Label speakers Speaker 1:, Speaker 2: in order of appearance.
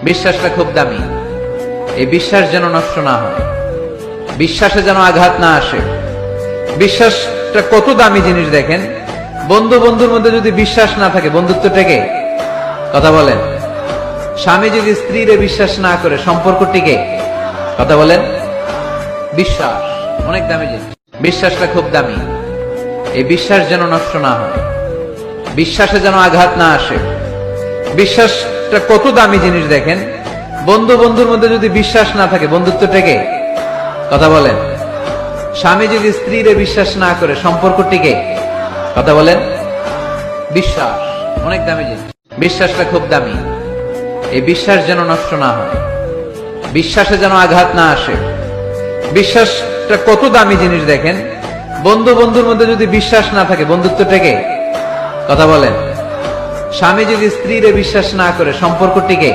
Speaker 1: বিশ্বাসটা খুব দামি। এই বিশ্বাস যেন নষ্ট না হয়, বিশ্বাসে যেন আঘাত না আসে। বিশ্বাসটা কত দামি জিনিস দেখেন। বন্ধু বন্ধুর মধ্যে যদি বিশ্বাস না থাকে, বন্ধুত্ব টেকে? কথা বলেন। স্বামী যদি স্ত্রীরে বিশ্বাস না করে, সম্পর্ক টিকে? কথা বলেন। বিশ্বাস অনেক দামি জিনিস, বিশ্বাসটা খুব দামি। এই বিশ্বাস যেন নষ্ট না হয়, বিশ্বাসে যেন আঘাত না আসে। বিশ্বাসটা কত দামি জিনিস দেখেন। বন্ধু বন্ধুর মধ্যে যদি বিশ্বাস না থাকে, বন্ধুত্ব টেকে? কথা বলেন। স্বামী যদি স্ত্রীরে বিশ্বাস না করে, সম্পর্ক টিকে? কথা বলেন। বিশ্বাস অনেক দামি জিনিস, বিশ্বাসটা খুব দামি। এই বিশ্বাস যেন নষ্ট না হয়, বিশ্বাসে যেন আঘাত না আসে। বিশ্বাসটা কত দামি জিনিস দেখেন। বন্ধু বন্ধুর মধ্যে যদি বিশ্বাস না থাকে, বন্ধুত্ব টেকে? কথা বলেন। স্বামী যদি স্ত্রীরে বিশ্বাস না করে, সম্পর্ক টিকে?